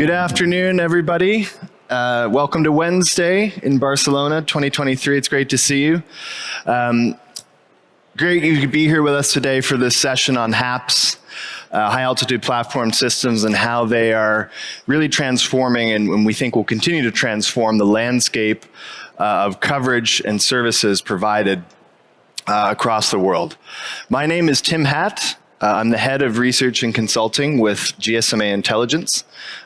Good afternoon, everybody. Welcome to Wednesday in Barcelona, 2023. It's great to see you. Great you could be here with us today for this session on HAPS, high-altitude platform systems, and how they are really transforming, and we think will continue to transform the landscape of coverage and services provided across the world. My name is Tim Hatt. I'm the head of research and consulting with GSMA Intelligence,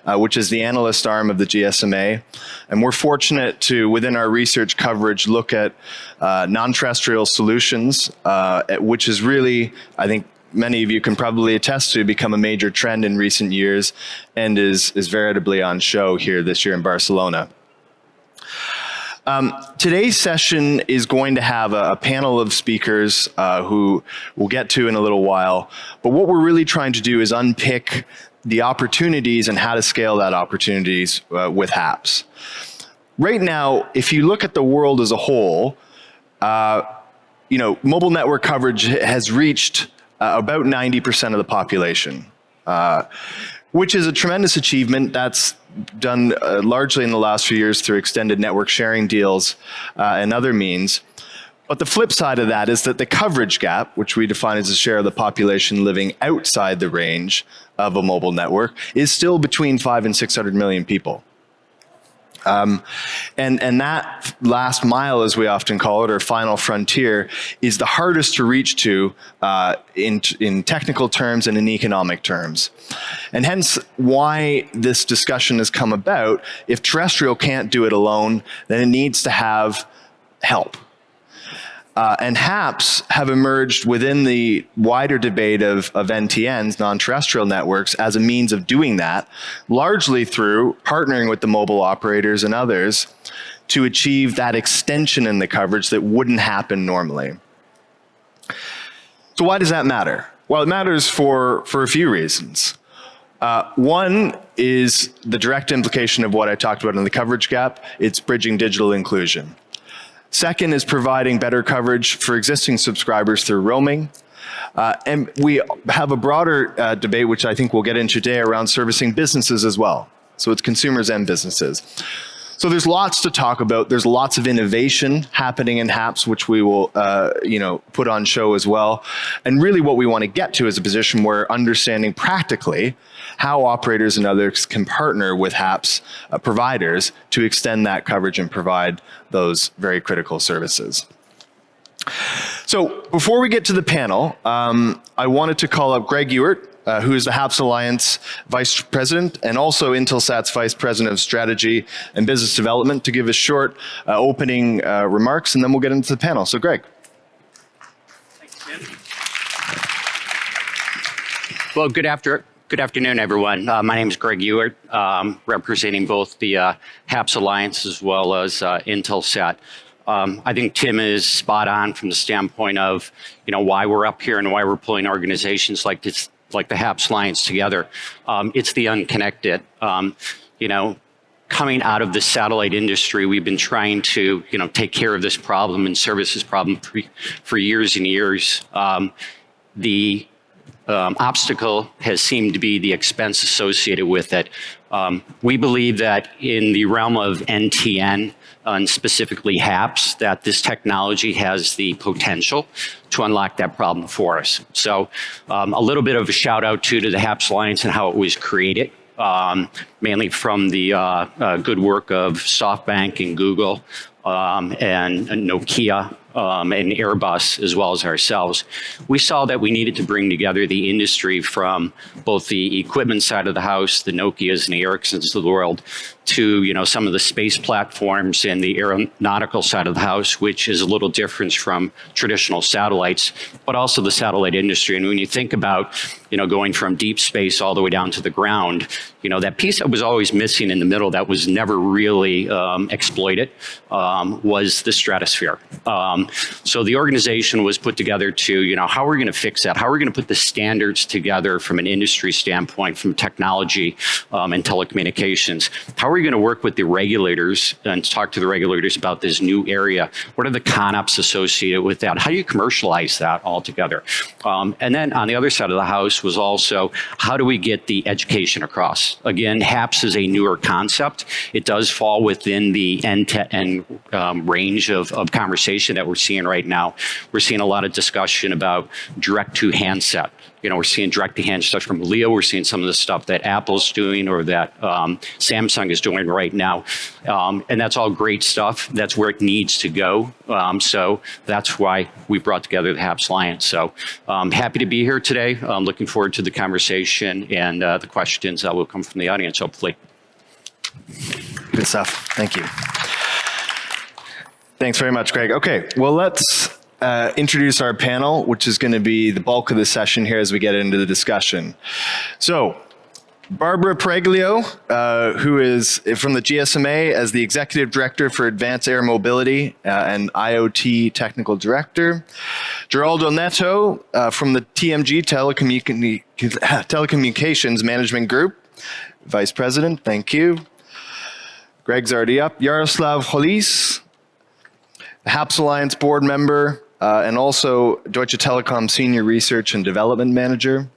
which is the analyst arm of the GSMA. And we're fortunate to, within our research coverage, look at non-terrestrial solutions, which is really, I think, many of you can probably attest to, become a major trend in recent years and is veritably on show here this year in Barcelona. Today's session is going to have a panel of speakers who we'll get to in a little while. But what we're really trying to do is unpick the opportunities and how to scale that opportunities with HAPS. Right now, if you look at the world as a whole, mobile network coverage has reached about 90% of the population, which is a tremendous achievement. That's done largely in the last few years through extended network sharing deals and other means. But the flip side of that is that the coverage gap, which we define as the share of the population living outside the range of a mobile network, is still between 500 and 600 million people. And that last mile, as we often call it, or final frontier, is the hardest to reach to in technical terms and in economic terms. And hence why this discussion has come about. If terrestrial can't do it alone, then it needs to have help. And HAPS have emerged within the wider debate of NTNs, non-terrestrial networks, as a means of doing that, largely through partnering with the mobile operators and others to achieve that extension in the coverage that wouldn't happen normally. So why does that matter? Well, it matters for a few reasons. One is the direct implication of what I talked about in the coverage gap. It's bridging digital inclusion. Second is providing better coverage for existing subscribers through roaming. And we have a broader debate, which I think we'll get into today, around servicing businesses as well. So it's consumers and businesses. So there's lots to talk about. There's lots of innovation happening in HAPS, which we will put on show as well. And really what we want to get to is a position where understanding practically how operators and others can partner with HAPS providers to extend that coverage and provide those very critical services. So before we get to the panel, I wanted to call up Greg Ewert, who is the HAPS Alliance Vice President and also Intelsat's Vice President of Strategy and Business Development, to give us short opening remarks, and then we'll get into the panel. So Greg. Thanks, Tim. Well, good afternoon, everyone. My name is Greg Ewert, representing both the HAPS Alliance as well as Intelsat. I think Tim is spot on from the standpoint of why we're up here and why we're pulling organizations like this, like the HAPS Alliance together. It's the unconnected. Coming out of the satellite industry, we've been trying to take care of this problem and service this problem for years and years. The obstacle has seemed to be the expense associated with it. We believe that in the realm of NTN, and specifically HAPS, that this technology has the potential to unlock that problem for us. So a little bit of a shout out to the HAPS Alliance and how it was created, mainly from the good work of SoftBank and Google and Nokia and Airbus, as well as ourselves. We saw that we needed to bring together the industry from both the equipment side of the house, the Nokias and the Ericssons of the world, to some of the space platforms and the aeronautical side of the house, which is a little different from traditional satellites, but also the satellite industry. And when you think about going from deep space all the way down to the ground, that piece that was always missing in the middle that was never really exploited was the stratosphere. So the organization was put together to, how are we going to fix that? How are we going to put the standards together from an industry standpoint, from technology and telecommunications? How are are we going to work with the regulators and talk to the regulators about this new area? What are the con-ups associated with that? How do you commercialize that altogether? And then on the other side of the house was also, how do we get the education across? Again, HAPS is a newer concept. It does fall within the end-to-end range of conversation that we're seeing right now. We're seeing a lot of discussion about direct-to-handset. We're seeing direct-to-hand stuff from Leo. We're seeing some of the stuff that Apple's doing or that Samsung is doing right now. And that's all great stuff. That's where it needs to go. So that's why we brought together the HAPS Alliance. So I'm happy to be here today. I'm looking forward to the conversation and the questions that will come from the audience, hopefully. Good stuff. Thank you. Thanks very much, Greg. Okay, well, let's introduce our panel, which is going to be the bulk of the session here as we get into the discussion. So, Barbara Preglio, who is from the GSMA as the Executive Director for Advanced Air Mobility and IoT Technical Director. Geraldo Neto from the TMG Telecommunications Management Group, Vice President, thank you. Greg's already up. Jaroslav Holís, HAPS Alliance Board Member, and also Deutsche Telekom Senior Research and Development Manager.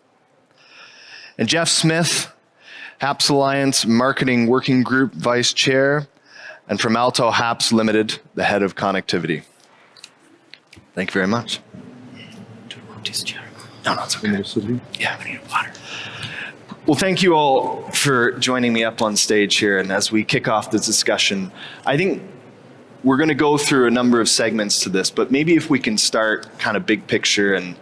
And Jeff Smith, HAPS Alliance Marketing Working Group Vice Chair, and from Alto HAPS Limited, the Head of Connectivity. Thank you very much. No, it's okay. Yeah, we need water. Well, thank you all for joining me up on stage here. And as we kick off this discussion, I think we're going to go through a number of segments to this, but maybe if we can start kind of big picture and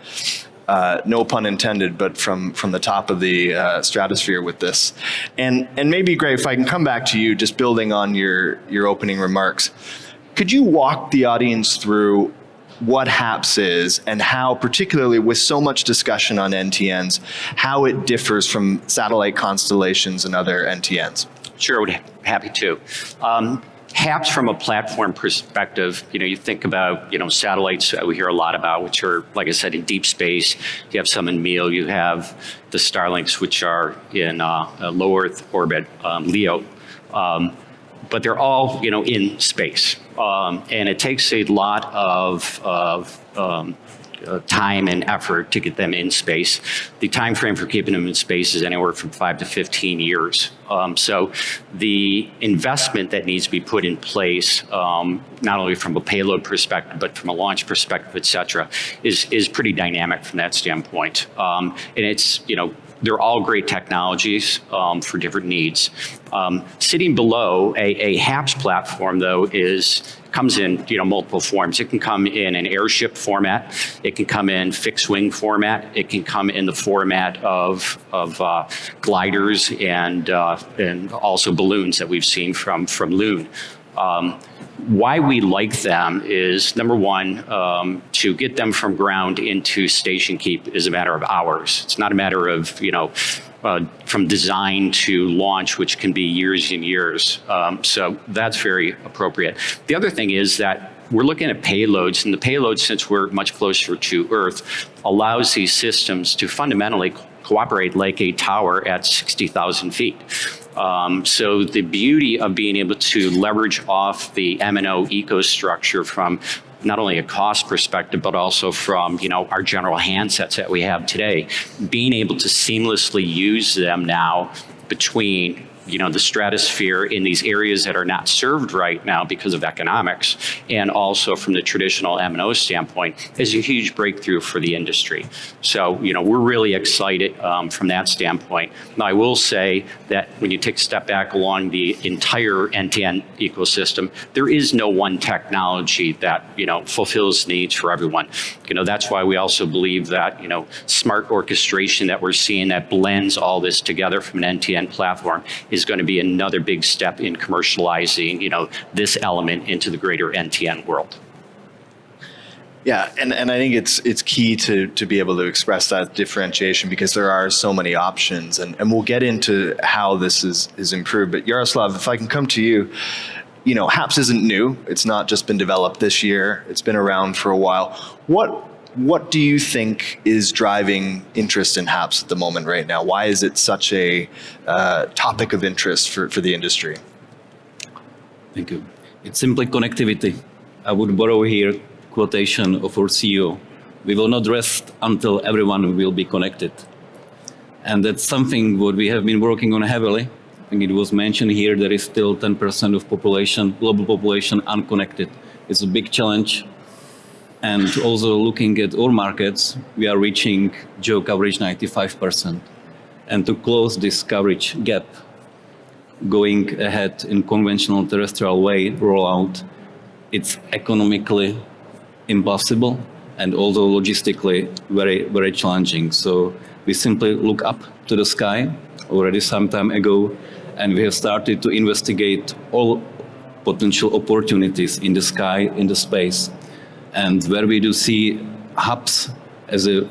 no pun intended, but from the top of the stratosphere with this. And maybe, Greg, if I can come back to you, just building on your opening remarks, could you walk the audience through what HAPS is and how, particularly with so much discussion on NTNs, how it differs from satellite constellations and other NTNs? Sure, would be happy to. HAPS from a platform perspective, you think about, satellites we hear a lot about, which are, like I said, in deep space. You have some in MEAL. You have the Starlinks, which are in low Earth orbit, LEO. But they're all, in space. And it takes a lot of time and effort to get them in space. The time frame for keeping them in space is anywhere from 5 to 15 years. So the investment that needs to be put in place, not only from a payload perspective, but from a launch perspective, et cetera, is pretty dynamic from that standpoint. And it's, they're all great technologies for different needs. Sitting below a HAPS platform, though, comes in multiple forms. It can come in an airship format. It can come in fixed wing format. It can come in the format of gliders and also balloons that we've seen from Loon. Why we like them is, number one, to get them from ground into station keep is a matter of hours. It's not a matter of, from design to launch, which can be years and years. So that's very appropriate. The other thing is that we're looking at payloads, and the payload, since we're much closer to Earth, allows these systems to fundamentally cooperate like a tower at 60,000 feet. So the beauty of being able to leverage off the MNO ecostructure from not only a cost perspective, but also from our general handsets that we have today, being able to seamlessly use them now between the stratosphere in these areas that are not served right now because of economics, and also from the traditional MNO standpoint, is a huge breakthrough for the industry. So, we're really excited from that standpoint. Now, I will say that when you take a step back along the entire NTN ecosystem, there is no one technology that, fulfills needs for everyone. That's why we also believe that, smart orchestration that we're seeing that blends all this together from an NTN platform is going to be another big step in commercializing, this element into the greater NTN world. Yeah, and I think it's key to be able to express that differentiation because there are so many options, and we'll get into how this is improved. But Jaroslav, if I can come to you, HAPS isn't new. It's not just been developed this year. It's been around for a while. What do you think is driving interest in HAPS at the moment right now? Why is it such a topic of interest for the industry? Thank you. It's simply connectivity. I would borrow here quotation of our CEO. We will not rest until everyone will be connected. And that's something what we have been working on heavily. I think it was mentioned here, there is still 10% of population, global population, unconnected. It's a big challenge. And also looking at all markets, we are reaching geo coverage 95%. And to close this coverage gap, going ahead in conventional terrestrial way rollout, it's economically impossible and also logistically very, very challenging. So we simply look up to the sky already some time ago, and we have started to investigate all potential opportunities in the sky, in the space. And where we do see HAPS as a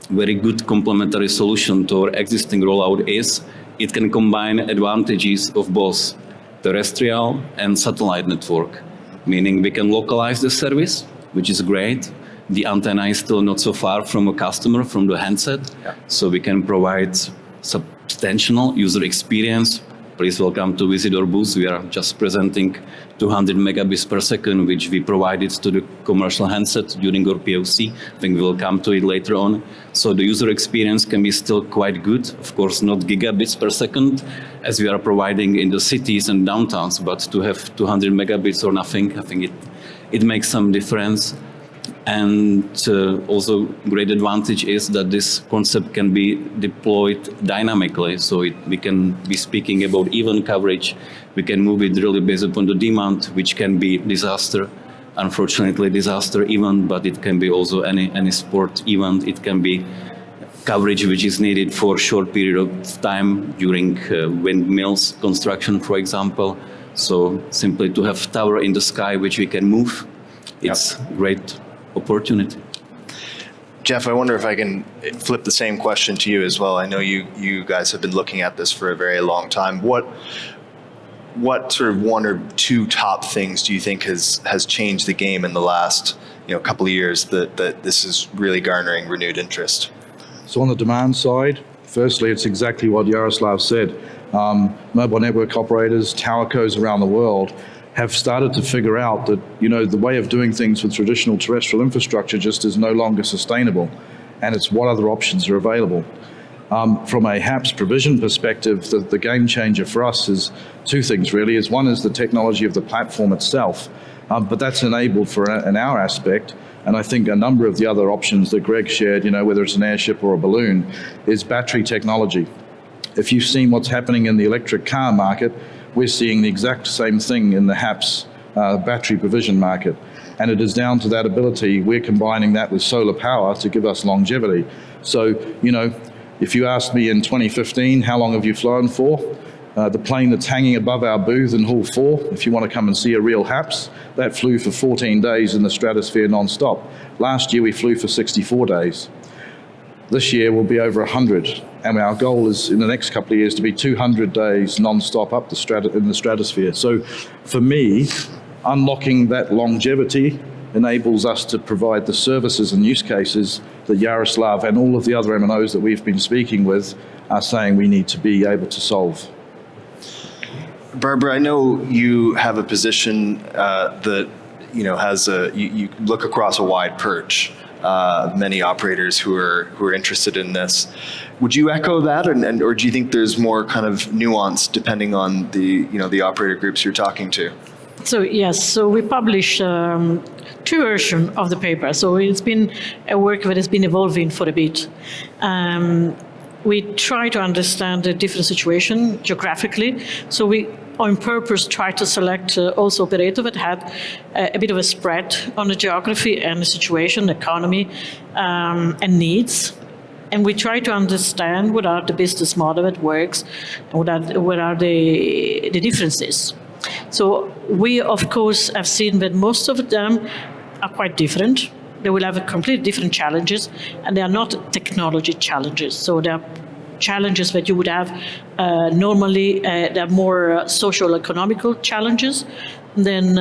very good complementary solution to our existing rollout is it can combine advantages of both terrestrial and satellite network, meaning we can localize the service, which is great. The antenna is still not so far from a customer, from the handset, so we can provide substantial user experience. Please welcome to visit our booth. We are just presenting 200 megabits per second, which we provided to the commercial handset during our POC. I think we will come to it later on. So the user experience can be still quite good. Of course, not gigabits per second, as we are providing in the cities and downtowns, but to have 200 megabits or nothing, I think it makes some difference. And also great advantage is that this concept can be deployed dynamically. So we can be speaking about even coverage. We can move it really based upon the demand, which can be disaster, unfortunately disaster event, but it can be also any sport event. It can be coverage which is needed for a short period of time during windmills construction, for example. So simply to have tower in the sky which we can move, it's great opportunity. Jeff, I wonder if I can flip the same question to you as well. I know you guys have been looking at this for a very long time. What sort of one or two top things do you think has changed the game in the last couple of years that this is really garnering renewed interest? So on the demand side, firstly, it's exactly what Yaroslav said. Mobile network operators, towercos around the world have started to figure out that, the way of doing things with traditional terrestrial infrastructure just is no longer sustainable, and it's what other options are available. From a HAPS provision perspective, the game changer for us is two things really. One is the technology of the platform itself, but that's enabled in our aspect, and I think a number of the other options that Greg shared, whether it's an airship or a balloon, is battery technology. If you've seen what's happening in the electric car market, we're seeing the exact same thing in the HAPS battery provision market. And it is down to that ability. We're combining that with solar power to give us longevity. So, if you asked me in 2015, how long have you flown for? The plane that's hanging above our booth in Hall 4, if you want to come and see a real HAPS, that flew for 14 days in the Stratosphere non-stop. Last year we flew for 64 days. This year will be over 100, and our goal is in the next couple of years to be 200 days non-stop up in the Stratosphere. So for me, unlocking that longevity enables us to provide the services and use cases that Yaroslav and all of the other MNOs that we've been speaking with are saying we need to be able to solve. Barbara, I know you have a position that has you look across a wide perch. Many operators who are interested in this. Would you echo that, or do you think there's more kind of nuance depending on the operator groups you're talking to? So yes, so we publish two versions of the paper. So it's been a work that has been evolving for a bit. We try to understand the different situation geographically. So we on purpose try to select also operators that had a bit of a spread on the geography and the situation, economy, and needs. And we try to understand what are the business model that works and what are the differences. So we, of course, have seen that most of them are quite different. They will have a completely different challenges, and they are not technology challenges. So they are challenges that you would have normally. They're more social, economical challenges than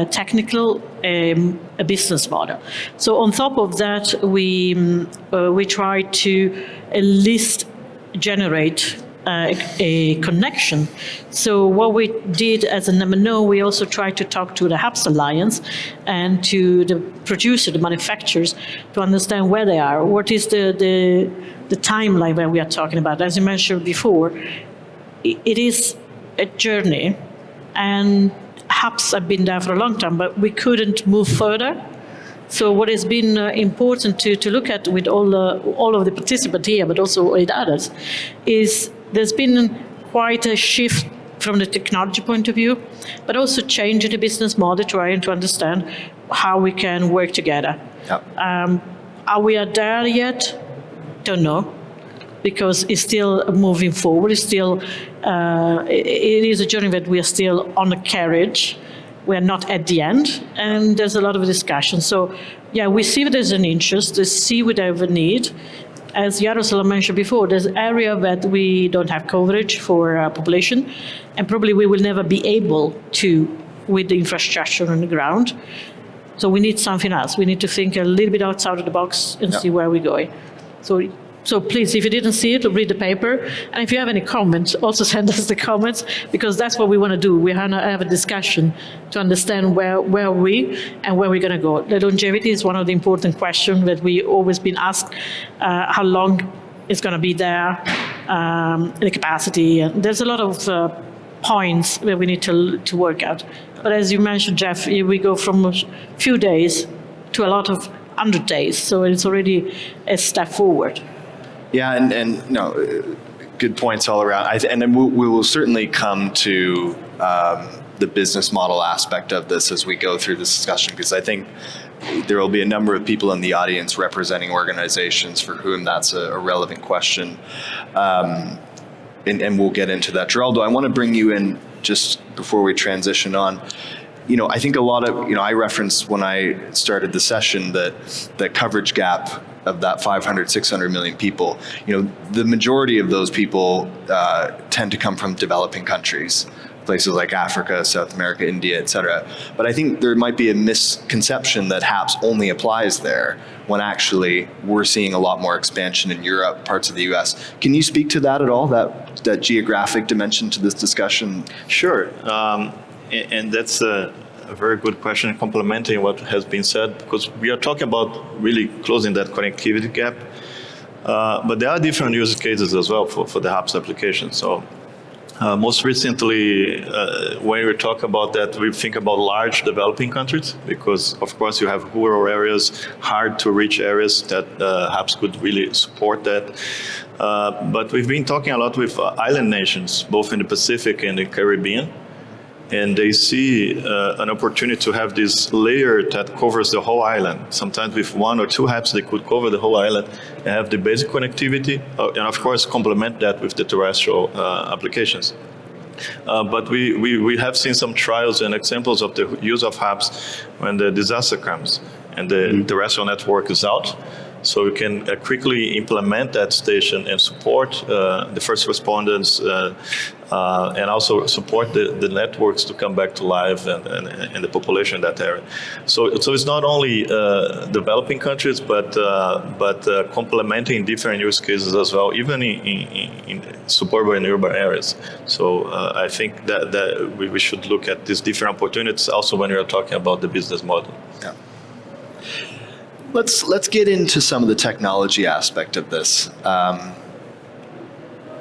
technical, a business model. So on top of that, we try to at least generate a connection. So what we did as an MNO, we also tried to talk to the HAPS Alliance and to the producer, the manufacturers, to understand where they are. What is the timeline that we are talking about? As you mentioned before, it is a journey, and HAPS have been there for a long time, but we couldn't move further. So what has been important to look at with all of the participants here, but also with others, is there's been quite a shift from the technology point of view, but also change in the business model, trying to understand how we can work together. Yep. Are we there yet? Don't know, because it's still moving forward. It's still, it is a journey that we are still on a carriage. We're not at the end, and there's a lot of discussion. So, yeah, we see that there's an interest, we see we have a need. As Jaroslav mentioned before, there's an area that we don't have coverage for population, and probably we will never be able to with the infrastructure on the ground. So we need something else. We need to think a little bit outside of the box and see where we're going. So please, if you didn't see it, read the paper. And if you have any comments, also send us the comments, because that's what we want to do. We want to have a discussion to understand where we and where we're going to go. The longevity is one of the important questions that we always been asked, how long it's going to be there, the capacity. And there's a lot of points that we need to work out. But as you mentioned, Jeff, we go from a few days to a lot of 100 days. So it's already a step forward. Yeah, and no, good points all around. And then we will certainly come to the business model aspect of this as we go through this discussion, because I think there will be a number of people in the audience representing organizations for whom that's a relevant question. And we'll get into that. Geraldo, I want to bring you in just before we transition on. I think a lot of, I referenced when I started the session that the coverage gap of that 500, 600 million people, the majority of those people tend to come from developing countries, places like Africa, South America, India, et cetera. But I think there might be a misconception that HAPS only applies there, when actually we're seeing a lot more expansion in Europe, parts of the US. Can you speak to that at all, that geographic dimension to this discussion? Sure. And that's a very good question, complementing what has been said, because we are talking about really closing that connectivity gap. But there are different use cases as well for the HAPS application. So most recently, when we talk about that, we think about large developing countries, because of course you have rural areas, hard to reach areas that HAPS could really support that. But we've been talking a lot with island nations, both in the Pacific and the Caribbean. And they see an opportunity to have this layer that covers the whole island. Sometimes with one or two HAPS, they could cover the whole island and have the basic connectivity, and of course complement that with the terrestrial applications. But we have seen some trials and examples of the use of HAPS when the disaster comes and the terrestrial network is out. So we can quickly implement that station and support the first responders and also support the networks to come back to life and the population in that area. So it's not only developing countries, but complementing different use cases as well, even in suburban and urban areas. So I think that we should look at these different opportunities also when we are talking about the business model. Yeah. Let's get into some of the technology aspect of this,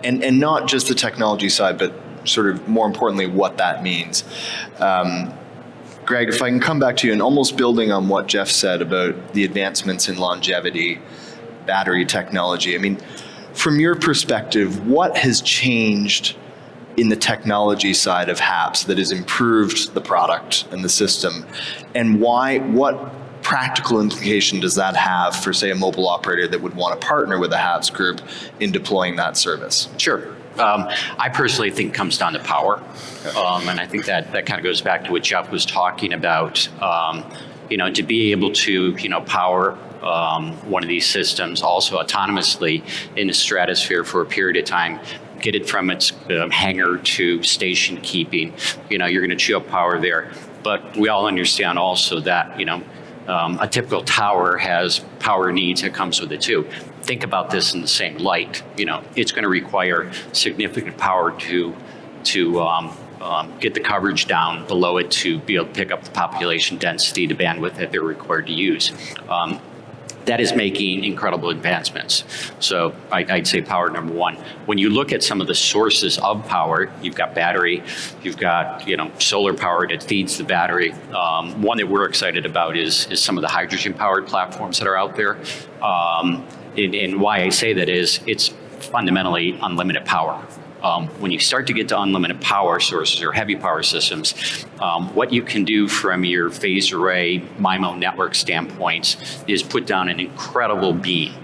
and not just the technology side, but sort of more importantly what that means. Greg, if I can come back to you, and almost building on what Jeff said about the advancements in longevity, battery technology. I mean, from your perspective, what has changed in the technology side of HAPS that has improved the product and the system, and what practical implication does that have for, say, a mobile operator that would want to partner with a HAPS group in deploying that service? Sure. I personally think it comes down to power. And I think that kind of goes back to what Jeff was talking about. To be able to, power one of these systems also autonomously in the stratosphere for a period of time, get it from its hangar to station keeping, you're going to chew up power there. But we all understand also that, a typical tower has power needs that comes with it too. Think about this in the same light. It's going to require significant power to get the coverage down below it to be able to pick up the population density, the bandwidth that they're required to use. That is making incredible advancements. So I'd say power number one. When you look at some of the sources of power, you've got battery, you've got solar power that feeds the battery. One that we're excited about is some of the hydrogen-powered platforms that are out there. And why I say that is it's fundamentally unlimited power. When you start to get to unlimited power sources or heavy power systems, what you can do from your phased array MIMO network standpoints is put down an incredible beam.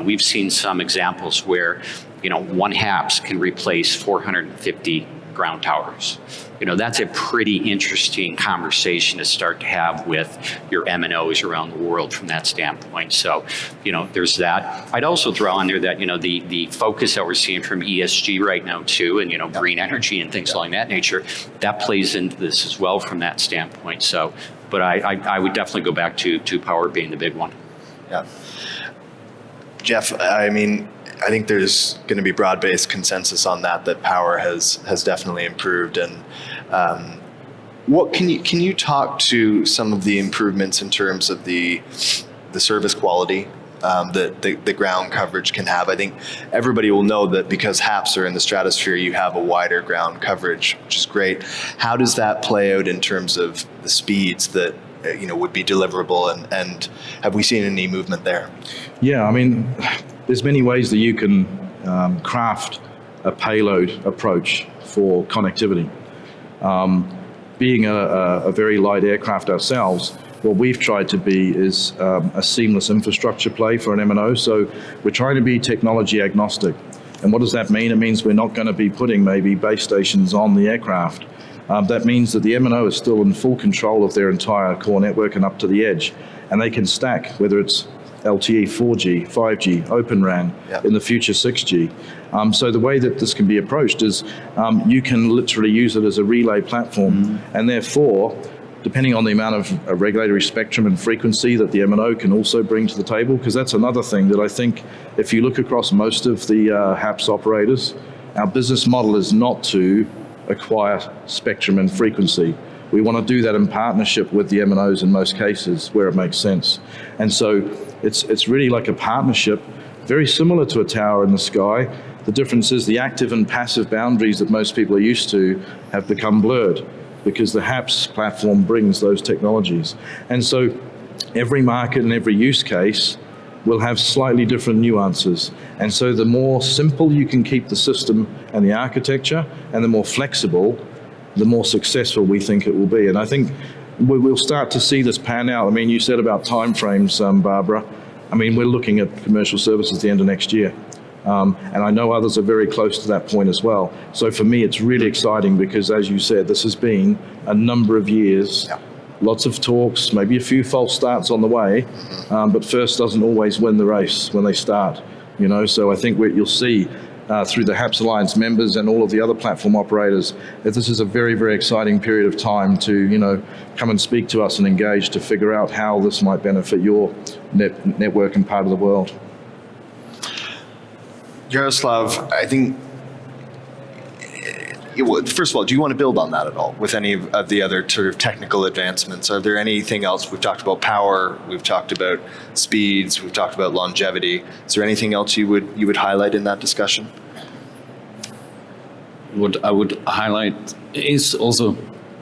We've seen some examples where, one HAPS can replace 450 ground towers. That's a pretty interesting conversation to start to have with your MNOs around the world from that standpoint. So, there's that. I'd also throw on there that, the focus that we're seeing from ESG right now too, and, green energy and things along that nature, that plays into this as well from that standpoint. So, but I would definitely go back to power being the big one. Yeah. Jeff, I think there's going to be broad-based consensus on that power has definitely improved. And what can you talk to some of the improvements in terms of the service quality that the ground coverage can have? I think everybody will know that because HAPS are in the stratosphere, you have a wider ground coverage, which is great. How does that play out in terms of the speeds that would be deliverable, and have we seen any movement there? Yeah, there's many ways that you can craft a payload approach for connectivity. Being a very light aircraft ourselves, what we've tried to be is a seamless infrastructure play for an MNO. So we're trying to be technology agnostic. And what does that mean? It means we're not going to be putting maybe base stations on the aircraft. That means that the MNO is still in full control of their entire core network and up to the edge. And they can stack, whether it's LTE, 4G, 5G, Open RAN, in the future 6G. So the way that this can be approached is you can literally use it as a relay platform, and therefore, depending on the amount of regulatory spectrum and frequency that the MNO can also bring to the table, because that's another thing that I think if you look across most of the HAPS operators, our business model is not to acquire spectrum and frequency. We want to do that in partnership with the MNOs in most cases where it makes sense. And so it's really like a partnership, very similar to a tower in the sky. The difference is the active and passive boundaries that most people are used to have become blurred because the HAPS platform brings those technologies. And so every market and every use case will have slightly different nuances. And so the more simple you can keep the system and the architecture, and the more flexible, the more successful we think it will be. And I think we'll start to see this pan out. You said about timeframes, Barbara. We're looking at commercial services at the end of next year. And I know others are very close to that point as well. So for me, it's really exciting because, as you said, this has been a number of years, lots of talks, maybe a few false starts on the way, but first doesn't always win the race when they start. So I think what you'll see through the HAPS Alliance members and all of the other platform operators, that this is a very, very exciting period of time to, come and speak to us and engage to figure out how this might benefit your network and part of the world. Jaroslav, I think, first of all, do you want to build on that at all with any of the other sort of technical advancements? Are there anything else? We've talked about power, we've talked about speeds, we've talked about longevity. Is there anything else you would highlight in that discussion? What I would highlight is also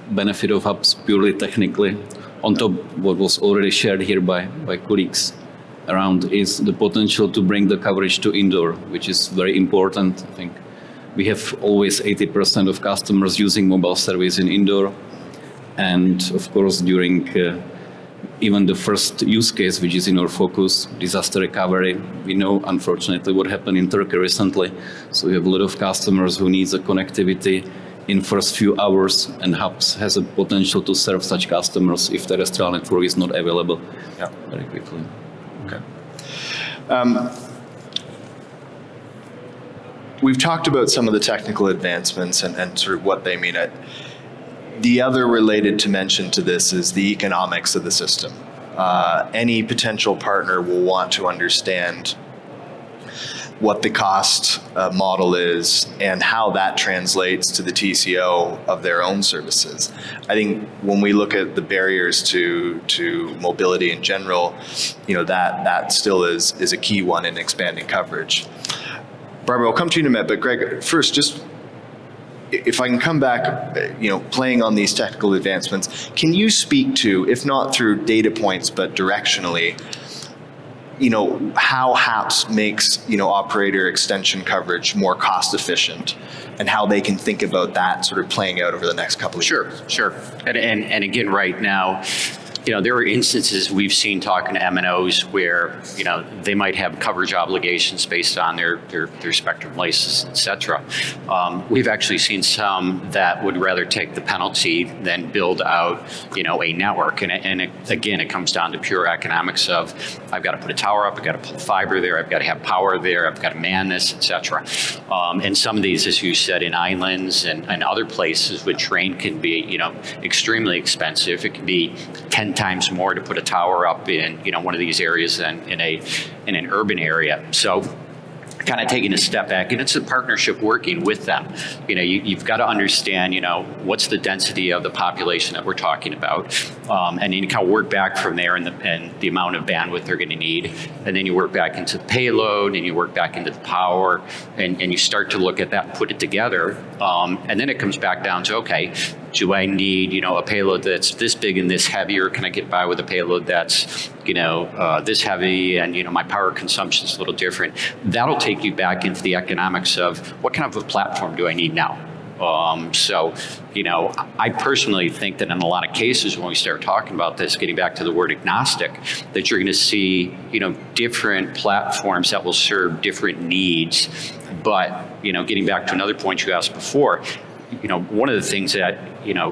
benefit of HAPS purely technically, on top what was already shared here by colleagues around, is the potential to bring the coverage to indoor, which is very important. I think we have always 80% of customers using mobile service in indoor. And of course, during even the first use case, which is in our focus, disaster recovery, we know unfortunately what happened in Turkey recently. So we have a lot of customers who need the connectivity in first few hours, and HAPS has a potential to serve such customers if terrestrial network is not available very quickly. Okay. We've talked about some of the technical advancements and sort of what they mean. The other related to mention to this is the economics of the system. any potential partner will want to understand what the cost model is and how that translates to the TCO of their own services. I think when we look at the barriers to mobility in general, that still is a key one in expanding coverage. Barbara, I'll come to you in a minute, but Greg, first, just if I can come back, playing on these technical advancements, can you speak to, if not through data points, but directionally, how HAPS makes, operator extension coverage more cost efficient, and how they can think about that sort of playing out over the next couple of years? Sure. And again, right now, there are instances we've seen talking to MNOs where, they might have coverage obligations based on their spectrum license, et cetera. We've actually seen some that would rather take the penalty than build out, a network. And again, it comes down to pure economics of, I've got to put a tower up, I've got to pull fiber there, I've got to have power there, I've got to man this, et cetera. And some of these, as you said, in islands and other places with terrain can be, extremely expensive. It can be 10 times more to put a tower up in one of these areas than in an urban area. So kind of taking a step back, and it's a partnership working with them. You've got to understand, what's the density of the population that we're talking about, and you kind of work back from there and the amount of bandwidth they're going to need, and then you work back into the payload, and you work back into the power, and you start to look at that and put it together, and then it comes back down to, okay, do I need, a payload that's this big and this heavy, or can I get by with a payload that's, this heavy and, my power consumption is a little different? That'll take you back into the economics of what kind of a platform do I need now? So, I personally think that in a lot of cases when we start talking about this, getting back to the word agnostic, that you're going to see, different platforms that will serve different needs. But, getting back to another point you asked before, one of the things that,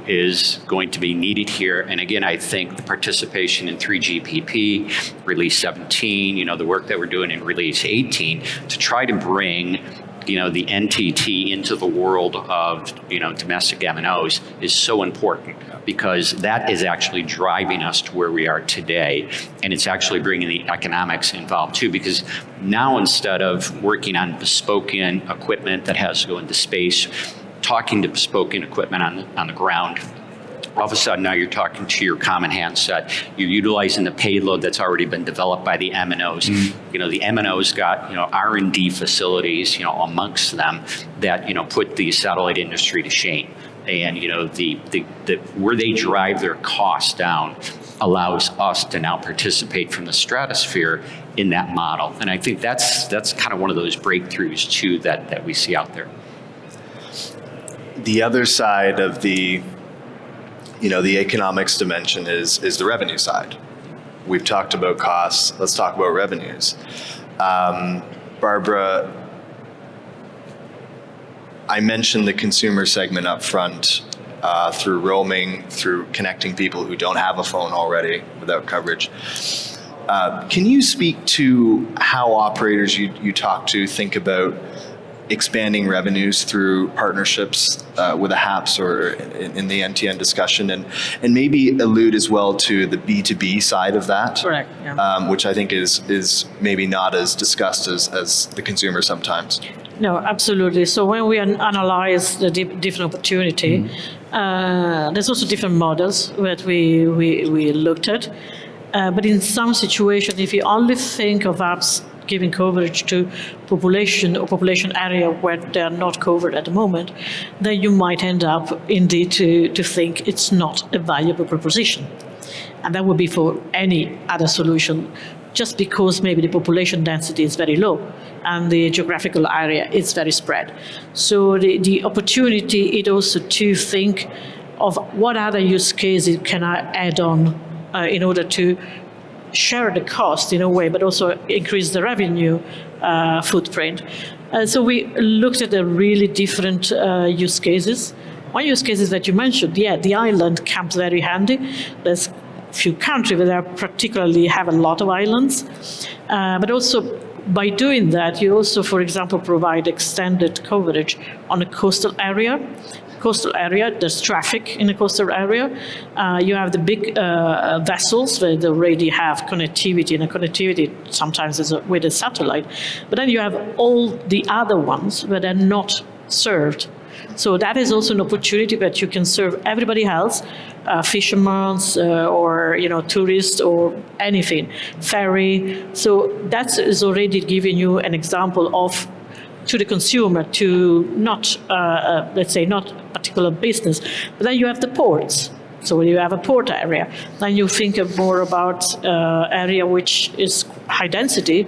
is going to be needed here, and again, I think the participation in 3GPP, Release 17, the work that we're doing in Release 18, to try to bring, the NTT into the world of, domestic MNOs is so important, because that is actually driving us to where we are today. And it's actually bringing the economics involved too, because now instead of working on bespoke equipment that has to go into space, talking to bespoke equipment on the ground, all of a sudden now you're talking to your common handset. You're utilizing the payload that's already been developed by the MNOs. The MNOs got R&D facilities amongst them that put the satellite industry to shame. And where they drive their costs down allows us to now participate from the stratosphere in that model. And I think that's kind of one of those breakthroughs too that we see out there. The other side of the economics dimension is the revenue side. We've talked about costs. Let's talk about revenues. Barbara, I mentioned the consumer segment up front through roaming, through connecting people who don't have a phone already without coverage. Can you speak to how operators you talk to think about expanding revenues through partnerships with a HAPS or in the NTN discussion, and maybe allude as well to the B2B side of that? Correct. Yeah. Which I think is maybe not as discussed as the consumer sometimes. No, absolutely. So when we analyze the different opportunity, there's also different models that we looked at. But in some situations, if you only think of apps giving coverage to population or population area where they are not covered at the moment, then you might end up indeed to think it's not a valuable proposition. And that would be for any other solution, just because maybe the population density is very low and the geographical area is very spread. So the opportunity is also to think of what other use cases can I add on in order to share the cost in a way, but also increase the revenue footprint. So we looked at the really different use cases. One use case is that you mentioned, the island comes very handy. There's few countries that particularly have a lot of islands, but also by doing that, you also, for example, provide extended coverage on a coastal area coastal area, there's traffic in the coastal area. You have the big vessels that already have connectivity, and the connectivity sometimes is with a satellite. But then you have all the other ones that are not served. So that is also an opportunity that you can serve everybody else, fishermen or tourists or anything, ferry. So that is already giving you an example of to the consumer, to not let's say not a particular business, but then you have the ports. So you have a port area, then you think more about area which is high density,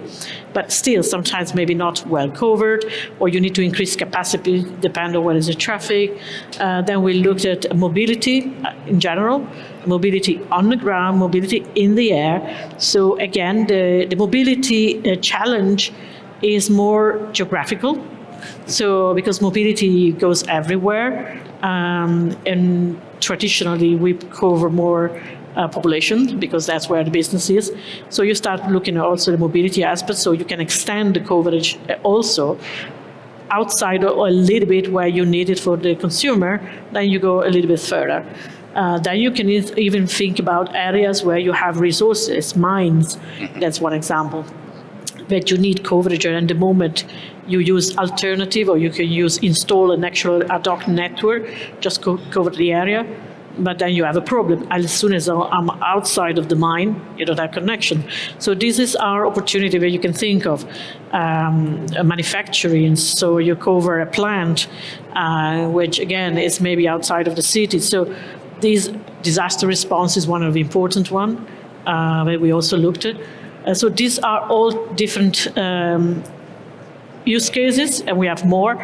but still sometimes maybe not well covered, or you need to increase capacity depending on what is the traffic. Then we looked at mobility in general, mobility on the ground, mobility in the air. So again, the mobility challenge is more geographical. So because mobility goes everywhere, and traditionally we cover more population because that's where the business is. So you start looking at also the mobility aspect, so you can extend the coverage also outside a little bit where you need it for the consumer, then you go a little bit further. Then you can even think about areas where you have resources, mines, that's one example, that you need coverage, and the moment you use alternative, or you can install an actual ad hoc network, just cover the area, but then you have a problem. As soon as I'm outside of the mine, you don't have connection. So this is our opportunity where you can think of manufacturing. So you cover a plant, which again is maybe outside of the city. So this disaster response is one of the important ones that we also looked at. So these are all different use cases, and we have more,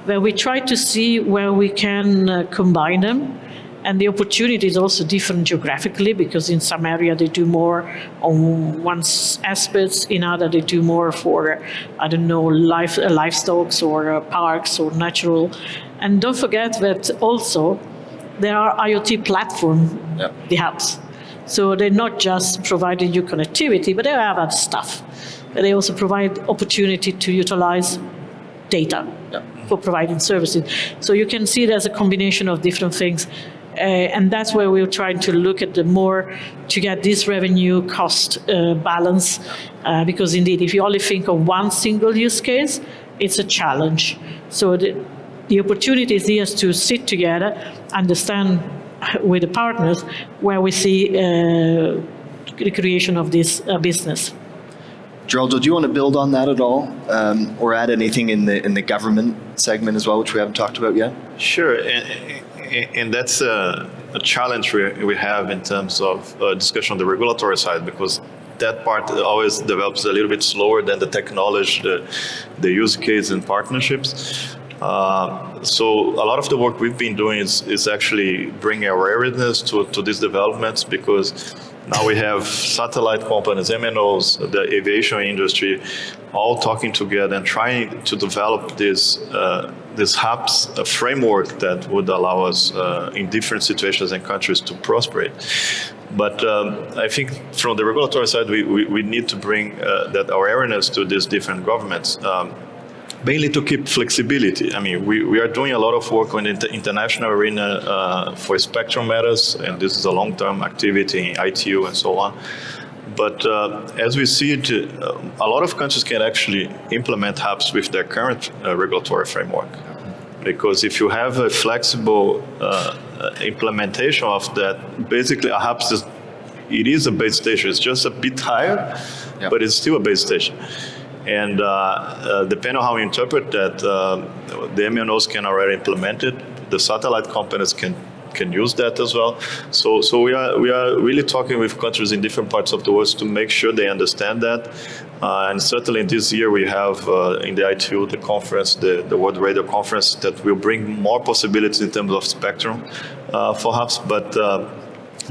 where we try to see where we can combine them. And the opportunity is also different geographically, because in some area they do more on one aspects, in other they do more for, livestock or parks or natural. And don't forget that also there are IoT platforms, the HAPS. So they're not just providing you connectivity, but they have other stuff. They also provide opportunity to utilize data for providing services. So you can see there's a combination of different things. And that's where we're trying to look at to get this revenue cost balance. Because indeed, if you only think of one single use case, it's a challenge. So the opportunity is here to sit together, understand with the partners where we see the creation of this business. Geraldo, do you want to build on that at all, or add anything in the government segment as well, which we haven't talked about yet? Sure, and that's a challenge we have in terms of discussion on the regulatory side, because that part always develops a little bit slower than the technology, the use case and partnerships. So a lot of the work we've been doing is actually bringing awareness to these developments, because now we have satellite companies, MNOs, the aviation industry, all talking together and trying to develop this HAPS framework that would allow us in different situations and countries to prosper. But I think from the regulatory side, we need to bring that awareness to these different governments. Mainly to keep flexibility. I mean, we are doing a lot of work on the international arena for spectrum matters, and this is a long-term activity in ITU and so on. But as we see it, a lot of countries can actually implement HAPS with their current regulatory framework. Because if you have a flexible implementation of that, basically a HAPS is a base station. It's just a bit higher, but it's still a base station. And depending on how you interpret that, the MNOs can already implement it. The satellite companies can use that as well. So we are really talking with countries in different parts of the world to make sure they understand that. And certainly this year we have in the ITU, the conference, the World Radio Conference, that will bring more possibilities in terms of spectrum for HAPS.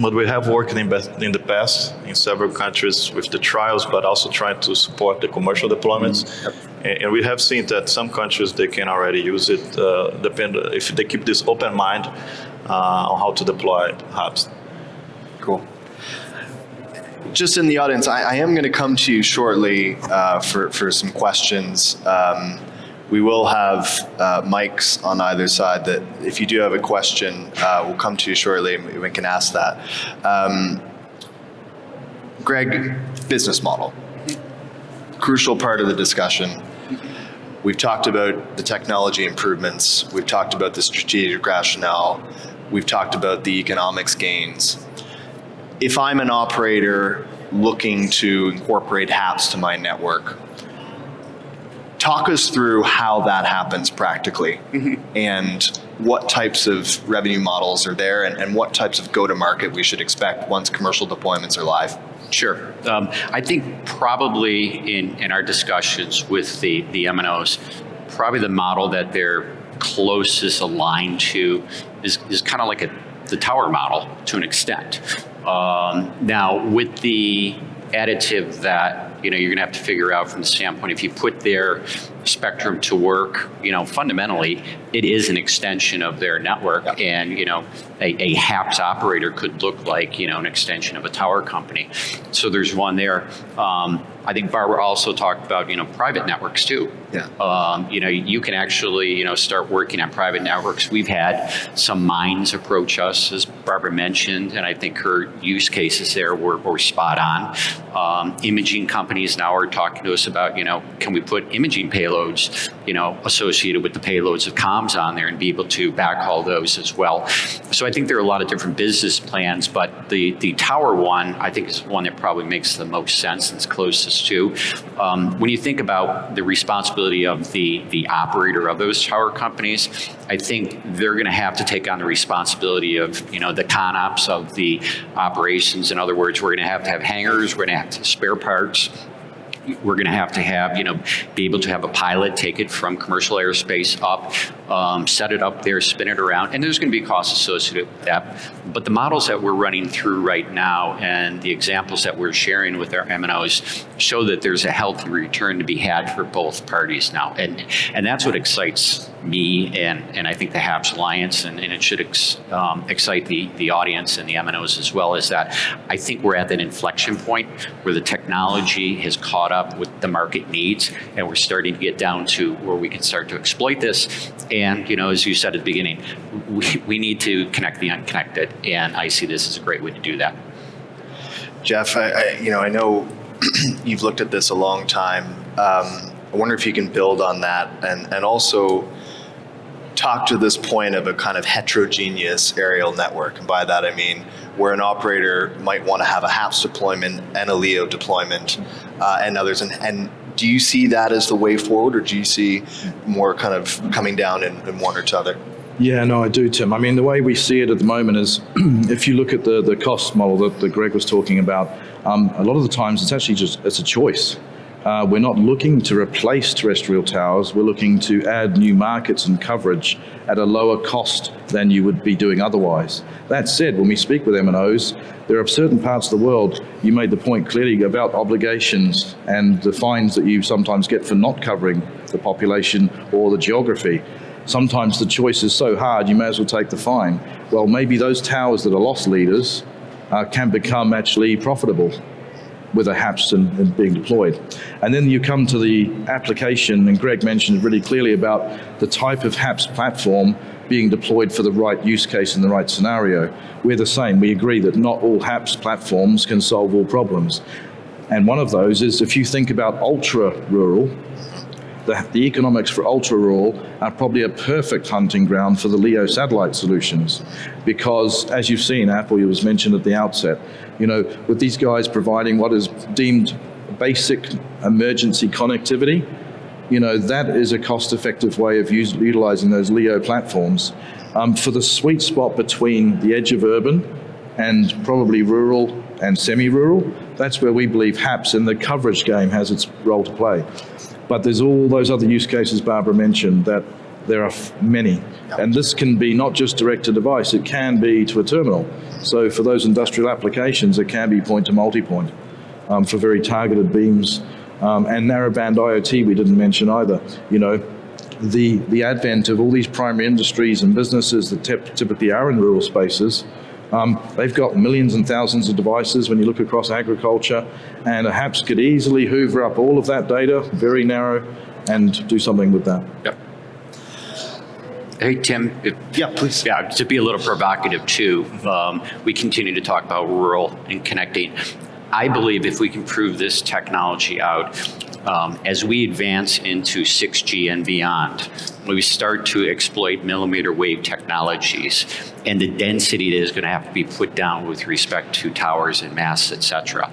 But we have worked in the past in several countries with the trials, but also trying to support the commercial deployments. And we have seen that some countries, they can already use it, if they keep this open mind on how to deploy HAPS. Cool. Just in the audience, I am going to come to you shortly for some questions. We will have mics on either side that if you do have a question, we'll come to you shortly and we can ask that. Greg, business model. Crucial part of the discussion. We've talked about the technology improvements. We've talked about the strategic rationale. We've talked about the economics gains. If I'm an operator looking to incorporate HAPS to my network, talk us through how that happens practically and what types of revenue models are there and what types of go-to-market we should expect once commercial deployments are live. Sure. I think probably in our discussions with the MNOs, probably the model that they're closest aligned to is kind of like the tower model to an extent. Now, with the additive that you're going to have to figure out from the standpoint, if you put their spectrum to work, fundamentally, it is an extension of their network. Yep. And, a HAPS operator could look like, an extension of a tower company. So there's one there. I think Barbara also talked about, private networks too. Yeah. You can actually, start working on private networks. We've had some mines approach us, as Barbara mentioned, and I think her use cases there were spot on. Imaging companies now are talking to us about, can we put imaging payloads, associated with the payloads of comms on there and be able to backhaul those as well. So I think there are a lot of different business plans, but the tower one, I think, is one that probably makes the most sense and is closest to. When you think about the responsibility of the operator of those tower companies, I think they're going to have to take on the responsibility of, the ConOps of the operations. In other words, we're going to have hangars, we're going to have to have spare parts. We're going to have, be able to have a pilot take it from commercial airspace up, set it up there, spin it around, and there's going to be costs associated with that. But the models that we're running through right now and the examples that we're sharing with our MNOs show that there's a healthy return to be had for both parties now. And that's what excites me and I think the HAPS Alliance, and it should excite the audience and the MNOs as well, is that I think we're at that inflection point where the technology has caught up with the market needs, and we're starting to get down to where we can start to exploit this. And, as you said at the beginning, we need to connect the unconnected, and I see this as a great way to do that. Jeff, I know you've looked at this a long time. I wonder if you can build on that and also talk to this point of a kind of heterogeneous aerial network. And by that I mean where an operator might want to have a HAPS deployment and a LEO deployment and others. And do you see that as the way forward, or do you see more kind of coming down in one or t'other? Yeah, no, I do, Tim. I mean, the way we see it at the moment is if you look at the cost model that Greg was talking about, a lot of the times it's actually it's a choice. We're not looking to replace terrestrial towers. We're looking to add new markets and coverage at a lower cost than you would be doing otherwise. That said, when we speak with MNOs, there are certain parts of the world, you made the point clearly about obligations and the fines that you sometimes get for not covering the population or the geography. Sometimes the choice is so hard, you may as well take the fine. Well, maybe those towers that are loss leaders can become actually profitable with a HAPS and being deployed. And then you come to the application, and Greg mentioned really clearly about the type of HAPS platform being deployed for the right use case in the right scenario. We're the same. We agree that not all HAPS platforms can solve all problems. And one of those is if you think about ultra-rural, the economics for ultra-rural are probably a perfect hunting ground for the LEO satellite solutions. Because as you've seen, Apple was mentioned at the outset, with these guys providing what is deemed basic emergency connectivity, that is a cost-effective way of utilizing those LEO platforms. For the sweet spot between the edge of urban and probably rural and semi-rural, that's where we believe HAPS in the coverage game has its role to play. But there's all those other use cases Barbara mentioned that there are many. And this can be not just direct to device, it can be to a terminal. So for those industrial applications, it can be point to multi-point for very targeted beams. And narrowband IoT we didn't mention either. The advent of all these primary industries and businesses that typically are in rural spaces, they've got millions and thousands of devices when you look across agriculture, and a HAPS could easily hoover up all of that data, very narrow, and do something with that. Yep. Hey, Tim. Yeah, please. Yeah, to be a little provocative too, we continue to talk about rural and connecting. I believe if we can prove this technology out, as we advance into 6G and beyond, when we start to exploit millimeter wave technologies and the density that is going to have to be put down with respect to towers and masts, et cetera,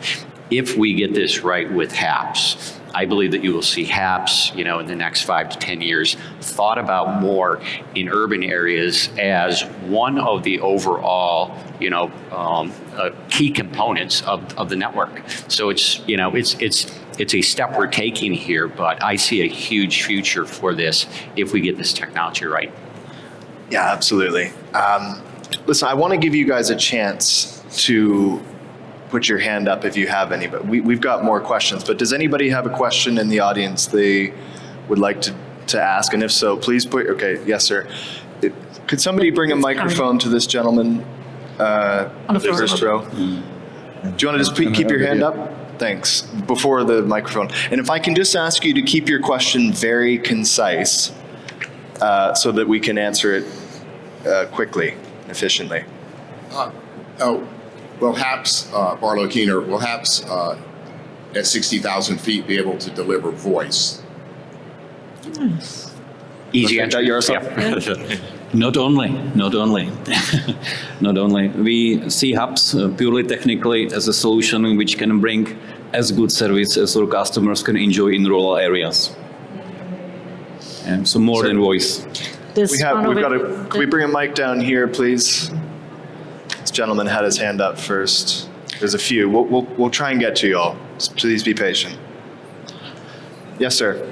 if we get this right with HAPS, I believe that you will see HAPS, in the next 5 to 10 years, thought about more in urban areas as one of the overall, key components of the network. So it's a step we're taking here, but I see a huge future for this if we get this technology right. Yeah, absolutely. Listen, I want to give you guys a chance to put your hand up if you have any, but we've got more questions. But does anybody have a question in the audience they would like to ask? And if so, please okay, yes, sir. Could somebody bring a microphone to this gentleman On the floor. first row? Do you want to just keep your hand up? Thanks. Before the microphone. And if I can just ask you to keep your question very concise so that we can answer it quickly, efficiently. Will HAPS, Barlow Keener, will HAPS at 60,000 feet be able to deliver voice? Easy Is that answer. yours? Yeah. Not only. Not only. We see HAPS purely technically as a solution which can bring as good service as our customers can enjoy in rural areas. And so more than voice. We've got to, can we bring a mic down here, please? This gentleman had his hand up first. There's a few. We'll try and get to you all. Please be patient. Yes, sir.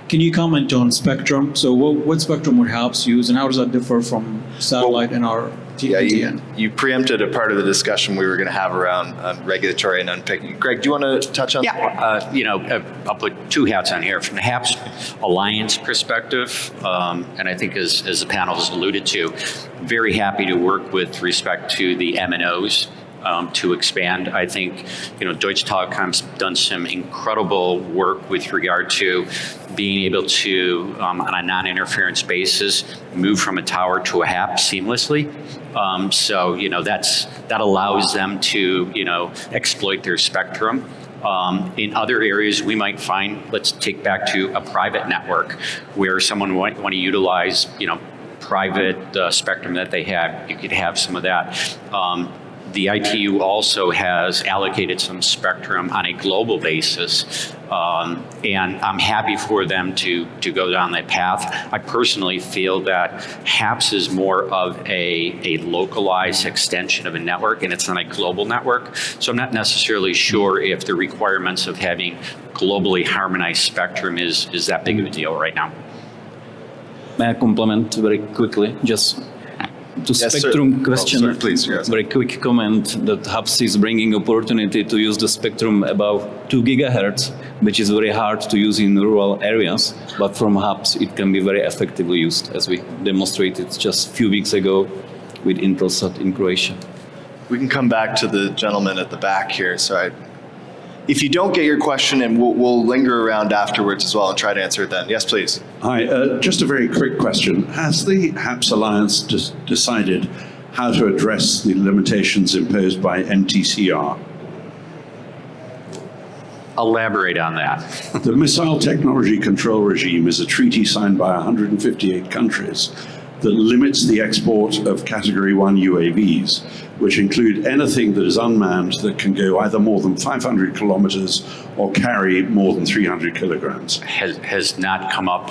Can you comment on spectrum? So what spectrum would HAPS use, and how does that differ from satellite and our TDN? You preempted a part of the discussion we were going to have around regulatory and unpicking. Greg, do you want to touch on that? Yeah, I'll put two hats on here. From the HAPS Alliance perspective, and I think as the panel has alluded to, very happy to work with respect to the MNOs to expand. I think, Deutsche Telekom's done some incredible work with regard to being able to, on a non-interference basis, move from a tower to a HAP seamlessly. So, that allows them to, exploit their spectrum. In other areas, we might find, let's take back to a private network where someone might want to utilize, private spectrum that they have. You could have some of that. The ITU also has allocated some spectrum on a global basis, and I'm happy for them to go down that path. I personally feel that HAPS is more of a localized extension of a network, and it's not a global network. So I'm not necessarily sure if the requirements of having globally harmonized spectrum is that big of a deal right now. May I compliment very quickly? Just to Yes, spectrum sir. question, Sorry, please, yes. very quick comment that HAPS is bringing opportunity to use the spectrum above 2 gigahertz, which is very hard to use in rural areas, but from HAPS it can be very effectively used, as we demonstrated just a few weeks ago with Intelsat in Croatia. We can come back to the gentleman at the back here. So if you don't get your question, and we'll linger around afterwards as well and try to answer it then. Yes, please. Hi, just a very quick question. Has the HAPS Alliance decided how to address the limitations imposed by MTCR? Elaborate on that. The Missile Technology Control Regime is a treaty signed by 158 countries that limits the export of Category 1 UAVs, which include anything that is unmanned that can go either more than 500 kilometers or carry more than 300 kilograms. Has not come up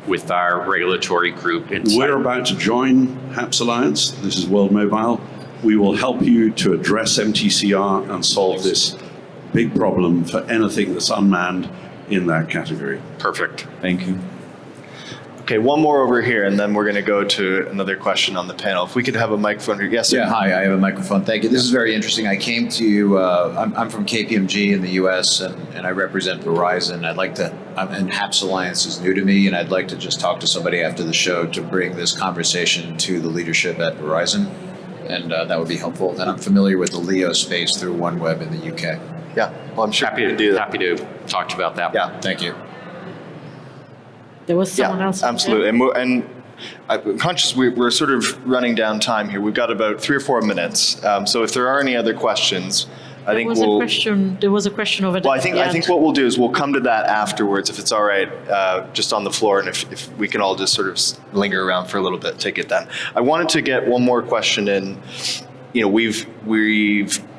with our regulatory group. We're about to join HAPS Alliance. This is World Mobile. We will help you to address MTCR and solve this big problem for anything that's unmanned in that category. Perfect. Thank you. Okay, one more over here, and then we're going to go to another question on the panel. If we could have a microphone here. Yes, sir. Yeah, hi, I have a microphone. Thank you. This is very interesting. I came to you, I'm from KPMG in the US, and I represent Verizon. And HAPS Alliance is new to me, and I'd like to just talk to somebody after the show to bring this conversation to the leadership at Verizon, and that would be helpful. And I'm familiar with the LEO space through OneWeb in the UK. Yeah, well, I'm sure Happy we can do that. to talk to you about that. Yeah, thank you. There was someone else. Absolutely. And I'm conscious we're sort of running down time here. We've got about 3 or 4 minutes. So if there are any other questions, I think there was a question over there. Well, I think what we'll do is we'll come to that afterwards, if it's all right, just on the floor, and if we can all just sort of linger around for a little bit, take it then. I wanted to get one more question in. You know, we've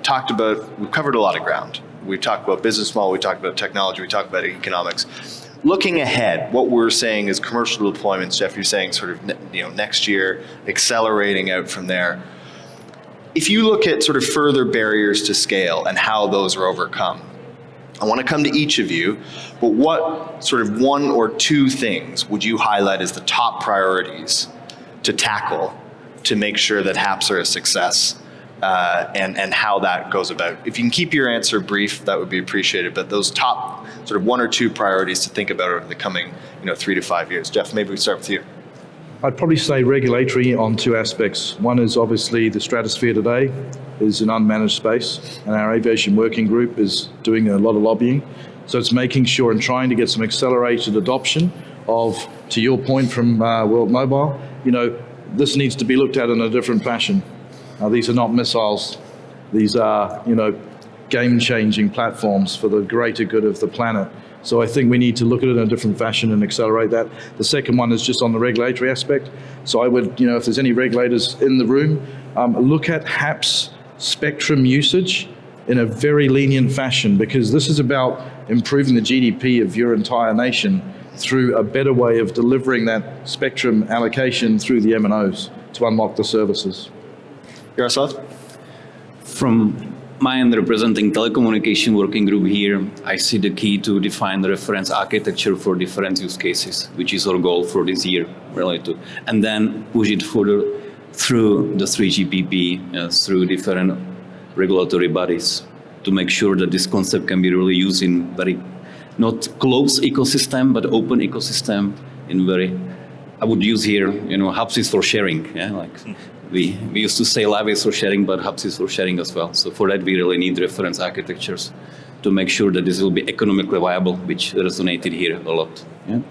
covered a lot of ground. We've talked about business model, we talked about technology, we talked about economics. Looking ahead, what we're saying is commercial deployments. Jeff, you're saying sort of next year, accelerating out from there. If you look at sort of further barriers to scale and how those are overcome, I want to come to each of you, but what sort of 1 or 2 things would you highlight as the top priorities to tackle to make sure that HAPS are a success, and how that goes about? If you can keep your answer brief, that would be appreciated, but those top sort of 1 or 2 priorities to think about over the coming 3 to 5 years. Jeff, maybe we start with you. I'd probably say regulatory on 2 aspects. One is obviously the Stratosphere today is an unmanaged space, and our aviation working group is doing a lot of lobbying. So it's making sure and trying to get some accelerated adoption of, to your point from World Mobile, this needs to be looked at in a different fashion. These are not missiles. These are, game-changing platforms for the greater good of the planet. So I think we need to look at it in a different fashion and accelerate that. The second one is just on the regulatory aspect. So I would, if there's any regulators in the room, look at HAPS spectrum usage in a very lenient fashion, because this is about improving the GDP of your entire nation through a better way of delivering that spectrum allocation through the MNOs to unlock the services. Jaroslav? From my end, representing telecommunication working group here, I see the key to define the reference architecture for different use cases, which is our goal for this year, related to, and then push it further through the 3GPP, through different regulatory bodies, to make sure that this concept can be really used in very not closed ecosystem, but open ecosystem in very, I would use here, HAPS is for sharing, We used to say Lab is for sharing, but HAPS is for sharing as well. So for that, we really need reference architectures to make sure that this will be economically viable, which resonated here a lot. Yeah.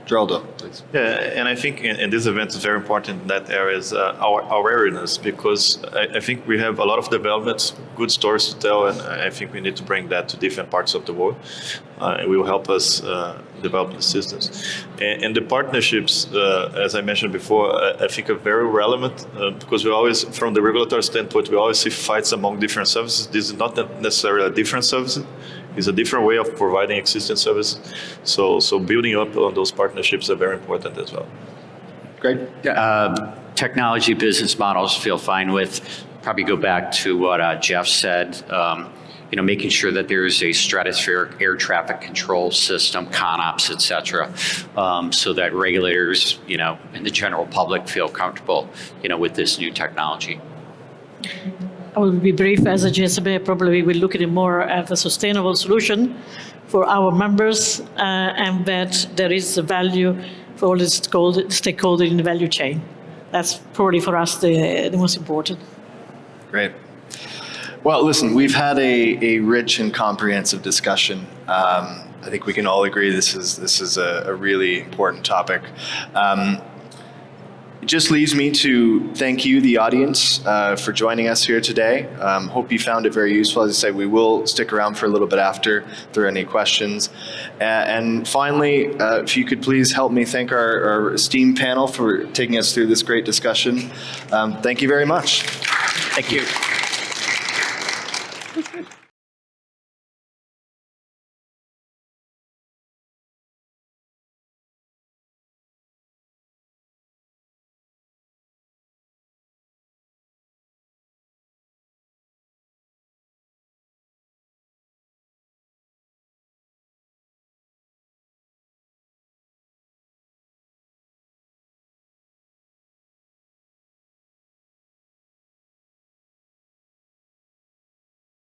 Geraldo, please. Yeah, and I think in this event, it's very important in that area is our awareness, because I think we have a lot of developments, good stories to tell, and I think we need to bring that to different parts of the world. It will help us develop the systems. And the partnerships, as I mentioned before, I think are very relevant because we always, from the regulatory standpoint, we always see fights among different services. This is not necessarily a different service. It's a different way of providing existing services. So building up on those partnerships are very important as well. Great. Technology business models feel fine with. Probably go back to what Jeff said. Making sure that there is a stratospheric air traffic control system, ConOps, et cetera, so that regulators, and the general public feel comfortable, with this new technology. I will be brief. As a GSMA, probably we'll look at it more as a sustainable solution for our members, and that there is a value for all the stakeholders in the value chain. That's probably for us the most important. Great. Well, listen, we've had a rich and comprehensive discussion. I think we can all agree this is a really important topic. It just leaves me to thank you, the audience, for joining us here today. Hope you found it very useful. As I say, we will stick around for a little bit after if there are any questions. And finally, if you could please help me thank our esteemed panel for taking us through this great discussion. Thank you very much. Thank you.